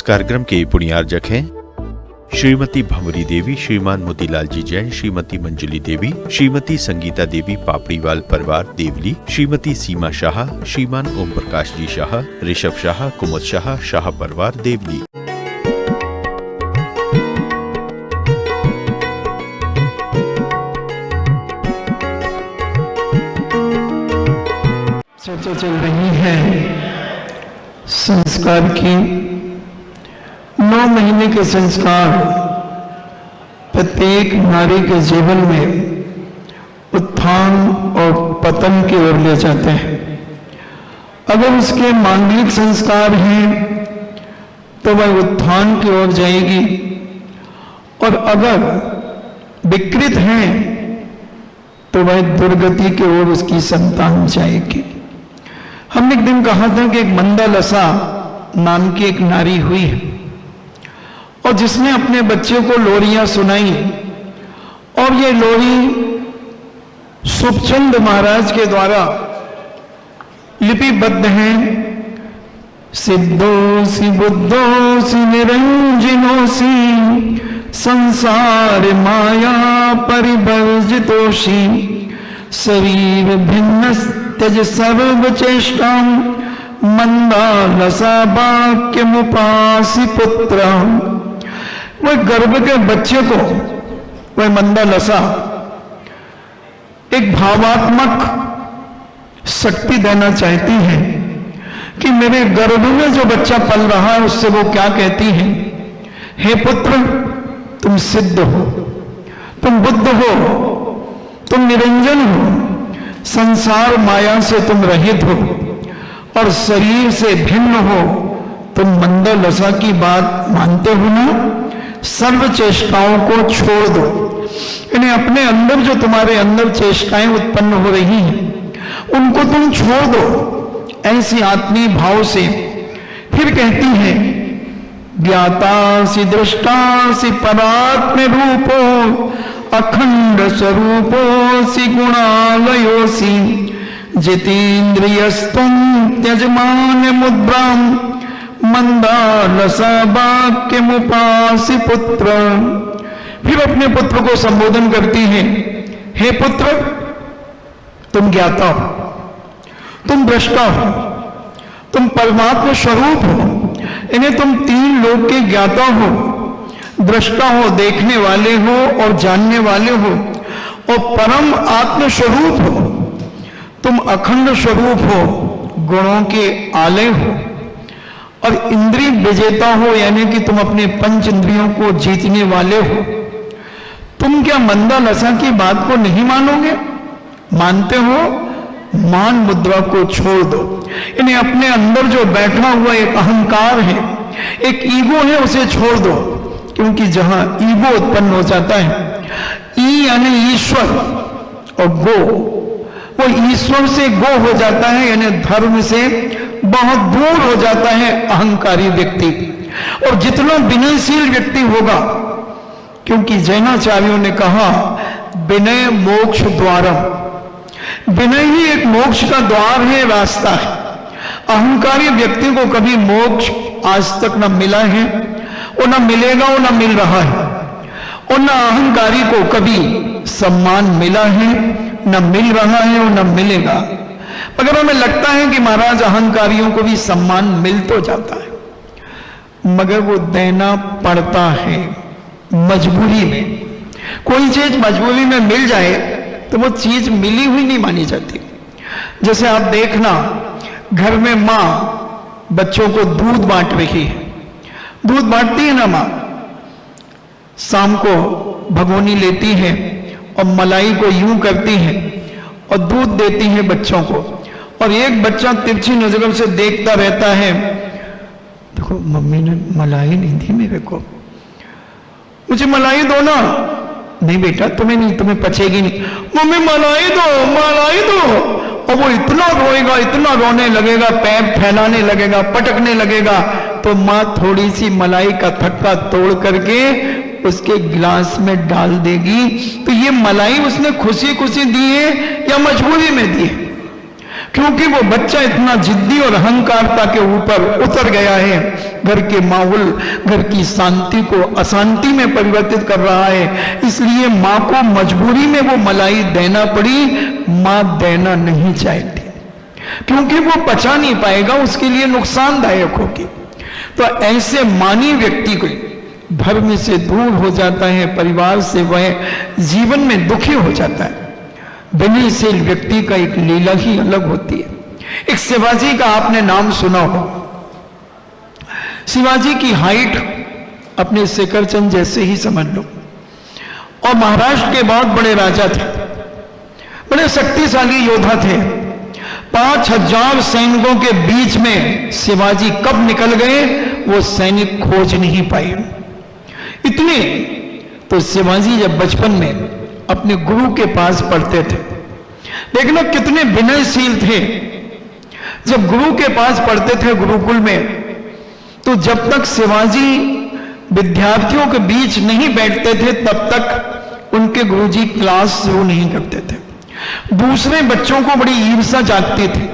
कार्यक्रम के पुण्यार्जक हैं श्रीमती भंवरी देवी, श्रीमान मोतीलाल जी जैन, श्रीमती मंजुली देवी, श्रीमती संगीता देवी पापड़ीवाल परिवार देवली, श्रीमती सीमा शाह, श्रीमान ओम प्रकाश जी शाह, ऋषभ शाह, कुमुद शाह, शाह परिवार देवली। चर्चा चल रही है संस्कार की। 9 महीने के संस्कार प्रत्येक नारी के जीवन में उत्थान और पतन की ओर ले जाते हैं। अगर उसके मांगलिक संस्कार हैं तो वह उत्थान की ओर जाएगी, और अगर विकृत हैं तो वह दुर्गति की ओर उसकी संतान जाएगी। हमने एक दिन कहा था कि एक मंदालसा नाम की एक नारी हुई है, और जिसने अपने बच्चे को लोरियां सुनाई, और ये लोरी सुखचंद महाराज के द्वारा लिपिबद्ध है। सिद्धोसी बुद्धोसी निरंजनोसी संसार माया परिवर्जितोषि शरीर भिन्न त्यज सर्व चेष्टा मंदालसा वाक्य मुपासी पुत्र। वह गर्भ के बच्चे को वह मंदालसा एक भावात्मक शक्ति देना चाहती है कि मेरे गर्भ में जो बच्चा पल रहा है उससे वो क्या कहती है, हे पुत्र तुम सिद्ध हो, तुम बुद्ध हो, तुम निरंजन हो, संसार माया से तुम रहित हो, और शरीर से भिन्न हो। तुम मंदालसा की बात मानते हो ना? सर्व चेष्टाओं को छोड़ दो। इन्हें अपने अंदर जो तुम्हारे अंदर चेष्टाएं उत्पन्न हो रही हैं उनको तुम छोड़ दो, ऐसी आत्मीय भाव से। फिर कहती है, ज्ञातासि दृष्टासि परात्म रूपो अखंड स्वरूपोसि गुणालयोसि जितेन्द्रियस्तुम त्यजमान मुद्राम मंदालसा वाक्य मुपासी पुत्र। फिर अपने पुत्र को संबोधन करती है, हे पुत्र तुम ज्ञाता हो, तुम दृष्टा हो, तुम परमात्मा स्वरूप हो। इन्हें तुम 3 लोक के ज्ञाता हो, दृष्टा हो, देखने वाले हो और जानने वाले हो, और परम आत्म स्वरूप हो। तुम अखंड स्वरूप हो, गुणों के आलय हो, और इंद्रिय विजेता हो, यानी कि तुम अपने 5 इंद्रियों को जीतने वाले हो। तुम क्या मंदालसा की बात को नहीं मानोगे? मानते हो? मान मुद्रा को छोड़ दो। इन्हें अपने अंदर जो बैठा हुआ एक अहंकार है, एक ईगो है, उसे छोड़ दो। क्योंकि जहां ईगो उत्पन्न हो जाता है, ई यानी ईश्वर, और गो, वो ईश्वर से गो हो जाता है, यानी धर्म से बहुत दूर हो जाता है अहंकारी व्यक्ति। और जितना विनयशील व्यक्ति होगा, क्योंकि जैनाचार्यों ने कहा विनय मोक्ष द्वारम, विनय ही एक मोक्ष का द्वार है, रास्ता है। अहंकारी व्यक्ति को कभी मोक्ष आज तक न मिला है, और न मिलेगा, और न मिल रहा है। और न अहंकारी को कभी सम्मान मिला है, न मिल रहा है, और न मिलेगा। मगर हमें लगता है कि महाराज अहंकारियों को भी सम्मान मिल तो जाता है, मगर वो देना पड़ता है मजबूरी में। कोई चीज मजबूरी में मिल जाए तो वो चीज मिली हुई नहीं मानी जाती। जैसे आप देखना, घर में माँ बच्चों को दूध बांट रही है, दूध बांटती है ना माँ, शाम को भगोनी लेती है और मलाई को यूं करती है और दूध देती है बच्चों को, और एक बच्चा तिरछी नजरों से देखता रहता है, देखो मम्मी ने मलाई नहीं दी मेरे को, मुझे मलाई दो ना। नहीं बेटा तुम्हें नहीं, तुम्हें पचेगी नहीं। मम्मी मलाई दो, मलाई दो। और वो इतना रोएगा, इतना रोने लगेगा, पैर फैलाने लगेगा, पटकने लगेगा, तो माँ थोड़ी सी मलाई का थक्का तोड़ करके उसके गिलास में डाल देगी। तो ये मलाई उसने खुशी खुशी दी है या मजबूरी में दी है? क्योंकि वो बच्चा इतना जिद्दी और अहंकारता के ऊपर उतर गया है, घर के माहौल, घर की शांति को अशांति में परिवर्तित कर रहा है। इसलिए मां को मजबूरी में वो मलाई देना पड़ी, मां देना नहीं चाहती क्योंकि वो पचा नहीं पाएगा, उसके लिए नुकसानदायक होगी। तो ऐसे मानी व्यक्ति को धर्म से दूर हो जाता है, परिवार से वह जीवन में दुखी हो जाता है। विनयशील व्यक्ति का एक लीला ही अलग होती है। एक शिवाजी का आपने नाम सुना हो। शिवाजी की हाइट अपने शेखरचंद जैसे ही समझ लो, और महाराष्ट्र के बहुत बड़े राजा थे, बड़े शक्तिशाली योद्धा थे। 5000 सैनिकों के बीच में शिवाजी कब निकल गए वो सैनिक खोज नहीं पाए। इतने तो शिवाजी जब बचपन में अपने गुरु के पास पढ़ते थे, देखना कितने विनयशील थे। जब गुरु के पास पढ़ते थे गुरुकुल में, तो जब तक शिवाजी विद्यार्थियों के बीच नहीं बैठते थे तब तक उनके गुरुजी क्लास शुरू नहीं करते थे। दूसरे बच्चों को बड़ी ईर्ष्या जागती थी,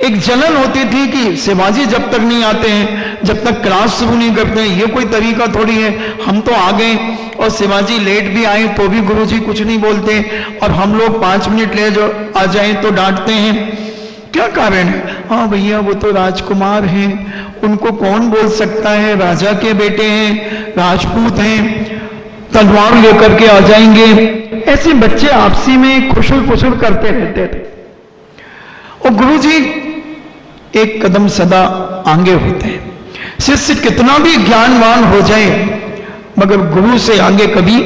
एक जलन होती थी कि शिवाजी जब तक नहीं आते हैं, जब तक क्लास शुरू नहीं करते हैं, ये कोई तरीका थोड़ी है। हम तो आ गए और शिवाजी लेट भी आए तो भी गुरुजी कुछ नहीं बोलते, और हम लोग 5 मिनट ले जो आ जाए तो डांटते हैं। क्या कारण है? हाँ भैया वो तो राजकुमार हैं, उनको कौन बोल सकता है, राजा के बेटे हैं, राजपूत हैं, तलवार लेकर के आ जाएंगे। ऐसे बच्चे आपसी में खुशुल खुशुल करते रहते थे। और गुरुजी एक कदम सदा आगे होते हैं। शिष्य कितना भी ज्ञानवान हो जाए मगर गुरु से आगे कभी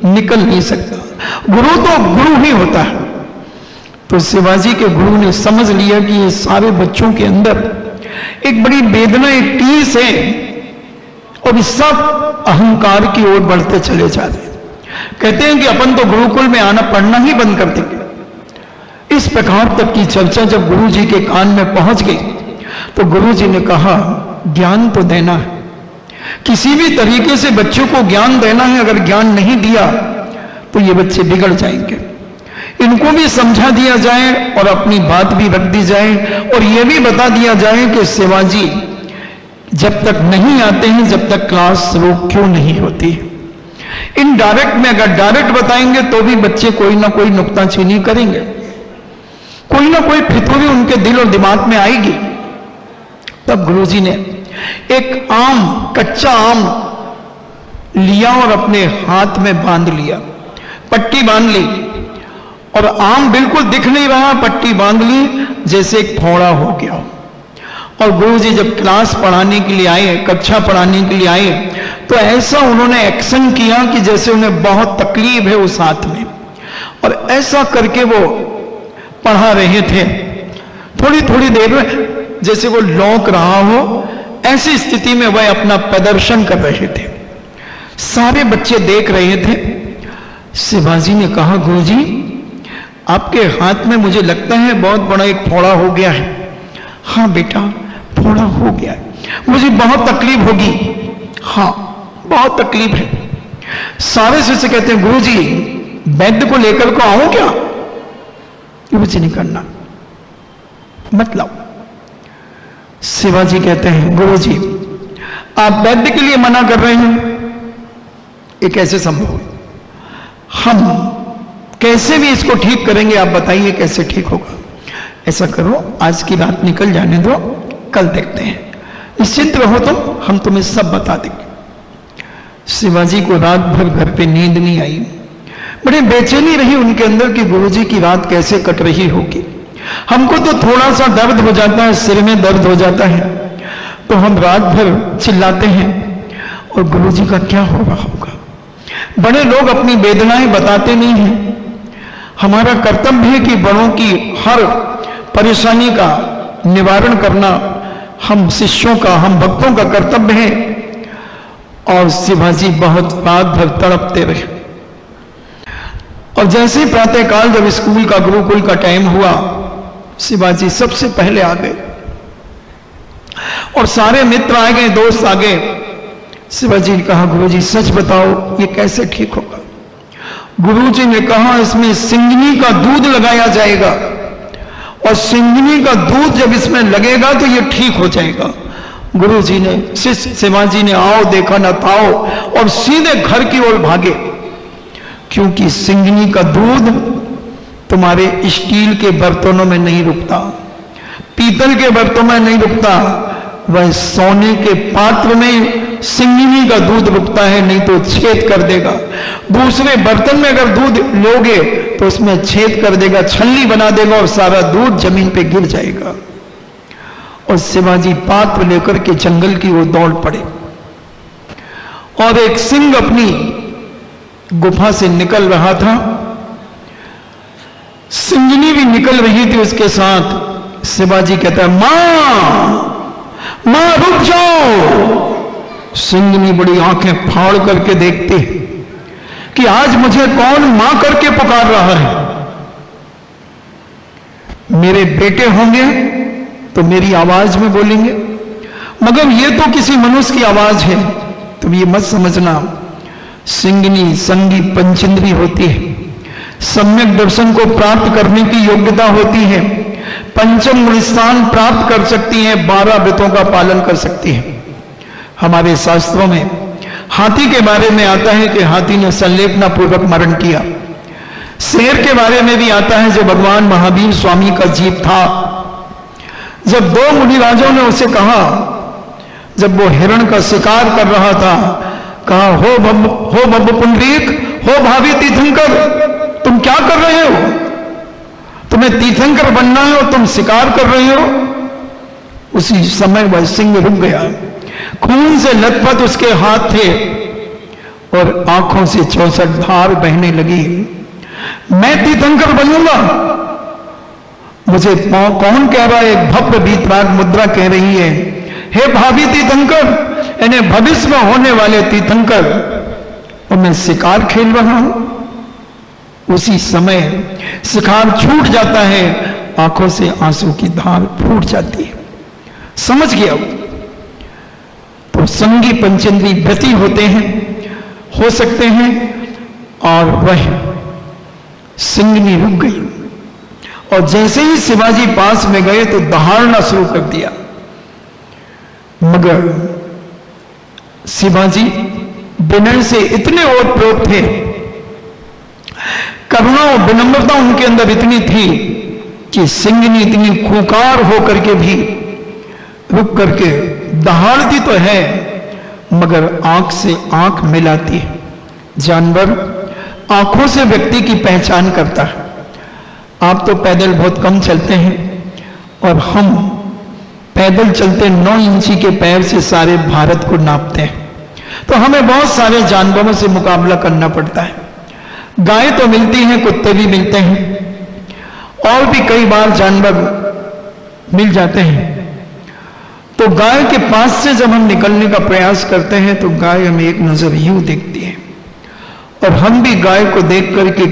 निकल नहीं सकता। गुरु तो गुरु ही होता है। तो शिवाजी के गुरु ने समझ लिया कि ये सारे बच्चों के अंदर एक बड़ी वेदना, एक टीस है, और इस सब अहंकार की ओर बढ़ते चले जा रहे हैं। कहते हैं कि अपन तो गुरुकुल में आना पढ़ना ही बंद कर देंगे। इस प्रकार तक की चर्चा जब गुरुजी के कान में पहुंच गई तो गुरुजी ने कहा ज्ञान तो देना है, किसी भी तरीके से बच्चों को ज्ञान देना है। अगर ज्ञान नहीं दिया तो ये बच्चे बिगड़ जाएंगे। इनको भी समझा दिया जाए और अपनी बात भी रख दी जाए, और यह भी बता दिया जाए कि शिवाजी जब तक नहीं आते हैं, जब तक क्लास शुरू क्यों नहीं होती। इनडायरेक्ट में अगर डायरेक्ट बताएंगे तो भी बच्चे कोई ना कोई नुक्ताचीनी करेंगे, कोई ना कोई फितूरी उनके दिल और दिमाग में आएगी। तब गुरुजी ने एक आम, कच्चा आम लिया और अपने हाथ में बांध लिया, पट्टी बांध ली, और आम बिल्कुल दिख नहीं रहा, पट्टी बांध ली जैसे एक फोड़ा हो गया। और गुरुजी जब क्लास पढ़ाने के लिए आए, कक्षा पढ़ाने के लिए आए, तो ऐसा उन्होंने एक्शन किया कि जैसे उन्हें बहुत तकलीफ है उस हाथ में, और ऐसा करके वो पढ़ा रहे थे। थोड़ी थोड़ी देर में जैसे वो लौक रहा हो, ऐसी स्थिति में वह अपना प्रदर्शन कर रहे थे। सारे बच्चे देख रहे थे। शिवाजी ने कहा गुरुजी आपके हाथ में मुझे लगता है बहुत बड़ा एक फोड़ा हो गया है। हाँ बेटा फोड़ा हो गया है, मुझे बहुत तकलीफ होगी। हाँ बहुत तकलीफ है। सारे शिष्य कहते हैं गुरुजी वैद्य को लेकर को आऊं क्या? कुछ नहीं करना, मत लाओ। शिवाजी कहते हैं गुरुजी आप वैद्य के लिए मना कर रहे हैं, ये कैसे संभव है? हम कैसे भी इसको ठीक करेंगे, आप बताइए कैसे ठीक होगा? ऐसा करो आज की रात निकल जाने दो, कल देखते हैं, निश्चिंत रहो तुम, हम तुम्हें सब बता देंगे। शिवाजी को रात भर घर पे नींद नहीं आई, बड़ी बेचैनी रही उनके अंदर कि गुरुजी की रात कैसे कट रही होगी। हमको तो थोड़ा सा दर्द हो जाता है, सिर में दर्द हो जाता है, तो हम रात भर चिल्लाते हैं, और गुरुजी का क्या हो रहा होगा? बड़े लोग अपनी वेदनाएं बताते नहीं हैं। हमारा कर्तव्य है कि बड़ों की हर परेशानी का निवारण करना हम शिष्यों का, हम भक्तों का कर्तव्य है। और शिवाजी बहुत रात भर तड़पते रहे। और जैसे ही प्रातःकाल जब स्कूल का, गुरुकुल का टाइम हुआ, शिवाजी सबसे पहले आ गए और सारे मित्र आ गए, दोस्त आ गए। शिवाजी ने कहा गुरुजी सच बताओ ये कैसे ठीक होगा? गुरुजी ने कहा इसमें सिंगनी का दूध लगाया जाएगा और सिंघनी का दूध जब इसमें लगेगा तो ये ठीक हो जाएगा। गुरु जी ने, शिष्य शिवाजी ने आओ देखा न ताओ और सीधे घर की ओर भागे, क्योंकि सिंघनी का दूध तुम्हारे स्टील के बर्तनों में नहीं रुकता, पीतल के बर्तनों में नहीं रुकता, वह सोने के पात्र में सिंघनी का दूध रुकता है, नहीं तो छेद कर देगा। दूसरे बर्तन में अगर दूध लोगे तो उसमें छेद कर देगा, छलनी बना देगा और सारा दूध जमीन पे गिर जाएगा। और शिवाजी पात्र लेकर के जंगल की ओर दौड़ पड़े और एक सिंह अपनी गुफा से निकल रहा था, सिंघनी भी निकल रही थी उसके साथ। शिवाजी कहता है, मां रुक जाओ। सिंघनी बड़ी आंखें फाड़ करके देखती कि आज मुझे कौन मां करके पुकार रहा है। मेरे बेटे होंगे तो मेरी आवाज में बोलेंगे, मगर ये तो किसी मनुष्य की आवाज है। तुम ये मत समझना, सिंघनी संगी पंचेंद्री होती है, सम्यक दर्शन को प्राप्त करने की योग्यता होती है, पंचम गुण स्थान प्राप्त कर सकती है, 12 व्रतों का पालन कर सकती है। हमारे शास्त्रों में हाथी के बारे में आता है कि हाथी ने संलेपना पूर्वक मरण किया। शेर के बारे में भी आता है, जो भगवान महावीर स्वामी का जीव था। जब 2 मुनिराजों ने उसे कहा, जब वो हिरण का शिकार कर रहा था, कहा, हो बब्ब पुंडरीक, हो भावी तीर्थंकर, तुम क्या कर रहे हो? तुम्हें तीर्थंकर बनना है और तुम शिकार कर रहे हो। उसी समय वह सिंह रुक गया, खून से लथपथ उसके हाथ थे और आंखों से 64 धार बहने लगी। मैं तीर्थंकर बनूंगा? मुझे कौन कह रहा है? एक भव्य वीतराग मुद्रा कह रही है, हे भावी तीर्थंकर, यानी भविष्य में होने वाले तीर्थंकर, और मैं शिकार खेल रहा हूं। उसी समय शिकार छूट जाता है, आंखों से आंसू की धार फूट जाती है। समझ गया वो। तो संगी पंचेंद्री व्रती होते हैं, हो सकते हैं, और वह सिंघनी रुक गई। और जैसे ही शिवाजी पास में गए तो दहाड़ना शुरू कर दिया, मगर शिवाजी विनय से इतने ओतप्रोत थे, करुणा और विनम्रता उनके अंदर इतनी थी कि सिंघनी इतनी खूंखार होकर के भी रुक करके दहाड़ती तो है, मगर आंख से आंख मिलाती है। जानवर आंखों से व्यक्ति की पहचान करता है। आप तो पैदल बहुत कम चलते हैं और हम पैदल चलते 9 इंची के पैर से सारे भारत को नापते हैं, तो हमें बहुत सारे जानवरों से मुकाबला करना पड़ता है। गाय तो मिलती हैं, कुत्ते भी मिलते हैं, और भी कई बार जानवर मिल जाते हैं। तो गाय के पास से जब हम निकलने का प्रयास करते हैं तो गाय हमें एक नजर यूं देखती है, और हम भी गाय को देख करके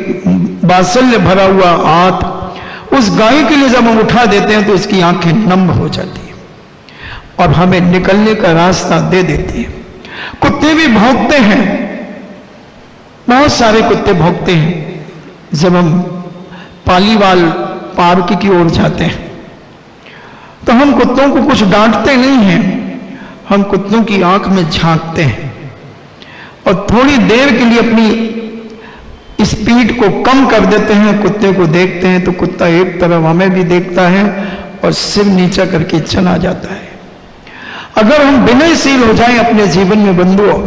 वात्सल्य भरा हुआ हाथ उस गाय के लिए जब हम उठा देते हैं तो उसकी आंखें नम हो जाती हैं और हमें निकलने का रास्ता दे देती है। कुत्ते भी भौंकते हैं, बहुत सारे कुत्ते भौंकते हैं। जब हम पालीवाल पार्क की ओर जाते हैं तो हम कुत्तों को कुछ डांटते नहीं हैं, हम कुत्तों की आंख में झांकते हैं और थोड़ी देर के लिए अपनी स्पीड को कम कर देते हैं। कुत्ते को देखते हैं तो कुत्ता एक तरफ हमें भी देखता है और सिर नीचा करके चला जाता है। अगर हम विनयशील हो जाएं अपने जीवन में बंधुओं,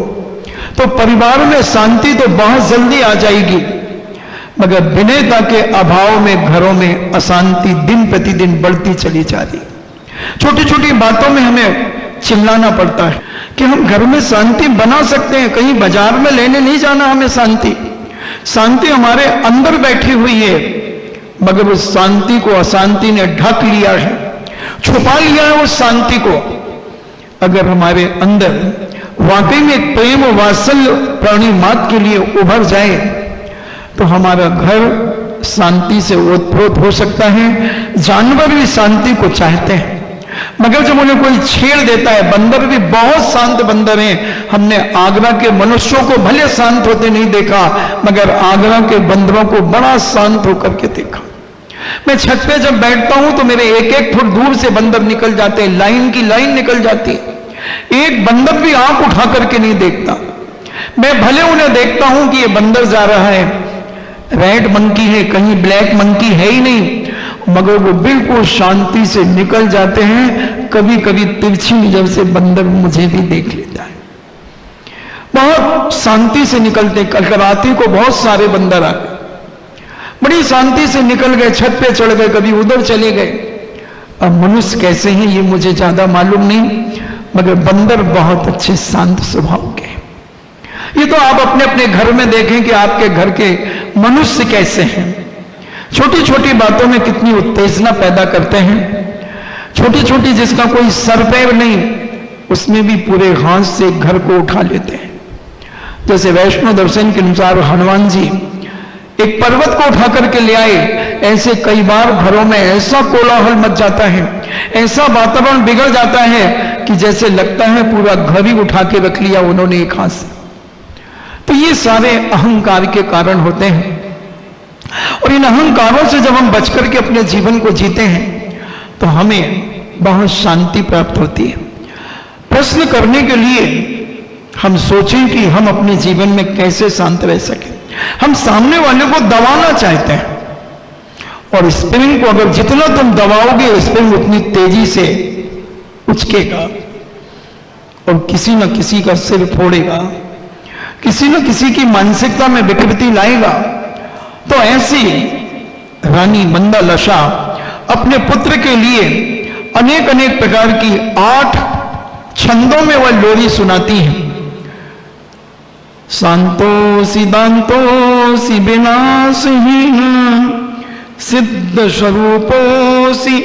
तो परिवार में शांति तो बहुत जल्दी आ जाएगी, मगर विनयता के अभाव में घरों में अशांति दिन प्रतिदिन बढ़ती चली जा रही। छोटी छोटी बातों में हमें चिल्लाना पड़ता है कि हम घर में शांति बना सकते हैं, कहीं बाजार में लेने नहीं जाना हमें शांति। शांति हमारे अंदर बैठी हुई है, मगर उस शांति को अशांति ने ढक लिया है, छुपा लिया है उस शांति को। अगर हमारे अंदर वाकई में प्रेम और वात्सल्य प्राणी मात्र के लिए उभर जाए तो हमारा घर शांति से ओतप्रोत हो सकता है। जानवर भी शांति को चाहते हैं, मगर जब उन्हें कोई छेड़ देता है, बंदर भी बहुत शांत बंदर हैं। हमने आगरा के मनुष्यों को भले शांत होते नहीं देखा, मगर आगरा के बंदरों को बड़ा शांत होकर के देखा। मैं छत पे जब बैठता हूं तो मेरे एक एक फुट दूर से बंदर निकल जाते हैं, लाइन की लाइन निकल जाती है। एक बंदर भी आंख उठा करके नहीं देखता। मैं भले उन्हें देखता हूं कि ये बंदर जा रहा है, रेड मंकी है, कहीं ब्लैक मंकी है ही नहीं, मगर वो बिल्कुल शांति से निकल जाते हैं। कभी कभी तिरछी नजर से बंदर मुझे भी देख लेता है। बहुत शांति से निकलते, कल राती को बहुत सारे बंदर आ गए, बड़ी शांति से निकल गए, छत पे चढ़ गए, कभी उधर चले गए। अब मनुष्य कैसे हैं ये मुझे ज्यादा मालूम नहीं, मगर बंदर बहुत अच्छे शांत स्वभाव के हैं। ये तो आप अपने अपने घर में देखें कि आपके घर के मनुष्य कैसे हैं। छोटी छोटी बातों में कितनी उत्तेजना पैदा करते हैं। छोटी छोटी जिसका कोई सर पैर नहीं, उसमें भी पूरे हाथ से घर को उठा लेते हैं। जैसे वैष्णो दर्शन के अनुसार हनुमान जी एक पर्वत को उठा करके ले आए, ऐसे कई बार घरों में ऐसा कोलाहल मच जाता है, ऐसा वातावरण बिगड़ जाता है कि जैसे लगता है पूरा घर ही उठा के रख लिया उन्होंने एक हाथ से। तो ये सारे अहंकार के कारण होते हैं, और इन अहंकारों से जब हम बच करके अपने जीवन को जीते हैं तो हमें बहुत शांति प्राप्त होती है। प्रश्न करने के लिए हम सोचें कि हम अपने जीवन में कैसे शांत रह सकें। हम सामने वाले को दबाना चाहते हैं, और स्प्रिंग को अगर जितना तुम दबाओगे स्प्रिंग उतनी तेजी से उचकेगा और किसी न किसी का सिर फोड़ेगा, किसी न किसी की मानसिकता में विकृति लाएगा। तो ऐसी रानी मंदालसा अपने पुत्र के लिए अनेक अनेक प्रकार की 8 छंदों में वह लोरी सुनाती है। शांतोसि दांतोसि विनाशहीन सिद्ध स्वरूपोसि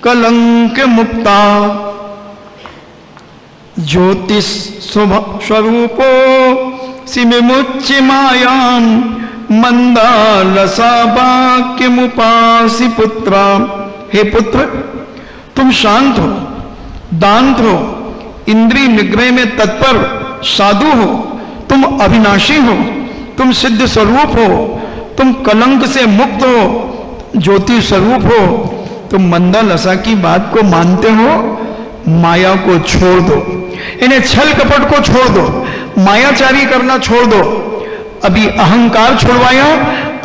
कलंक मुक्ता ज्योतिष स्वरूपो विमुच्य मायां मंदालसा वाक्यमुपासि पुत्रा। हे पुत्र, तुम शांत हो, दांत हो, इंद्रिय निग्रह में तत्पर साधु हो, तुम अविनाशी हो, तुम सिद्ध स्वरूप हो, तुम कलंक से मुक्त हो, ज्योति स्वरूप हो, तुम मंदालसा की बात को मानते हो। माया को छोड़ दो, इन्हें छल कपट को छोड़ दो, मायाचारी करना छोड़ दो। अभी अहंकार छुड़वाया,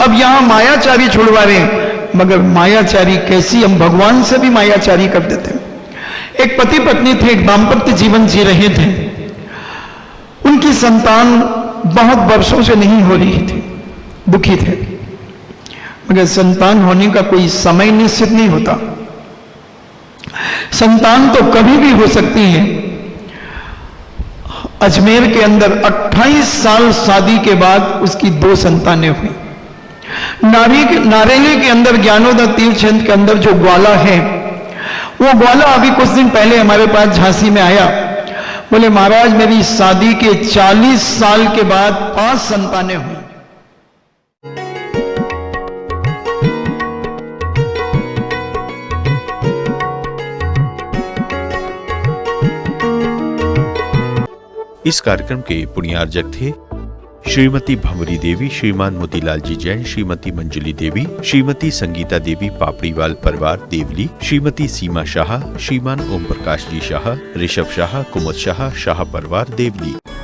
अब यहां मायाचारी छुड़वा रहे हैं। मगर मायाचारी कैसी, हम भगवान से भी मायाचारी कर देते हैं। एक पति पत्नी थे, एक दाम्पत्य जीवन जी रहे थे। उनकी संतान बहुत वर्षों से नहीं हो रही थी, दुखी थे। मगर संतान होने का कोई समय निश्चित नहीं होता, संतान तो कभी भी हो सकती है। अजमेर के अंदर 28 साल शादी के बाद उसकी 2 संतानें हुई। नारेली के अंदर ज्ञानोदय तीर्थ के अंदर जो ग्वाला है, वो ग्वाला अभी कुछ दिन पहले हमारे पास झांसी में आया। बोले महाराज, मेरी शादी के 40 साल के बाद 5 संतानें हुई। इस कार्यक्रम के पुण्यार्जक थे श्रीमती भंवरी देवी, श्रीमान मोतीलाल जी जैन, श्रीमती मंजुली देवी, श्रीमती संगीता देवी पापड़ीवाल परिवार देवली, श्रीमती सीमा शाह, श्रीमान ओम प्रकाश जी शाह, ऋषभ शाह, कुमुद शाह, शाह परिवार देवली।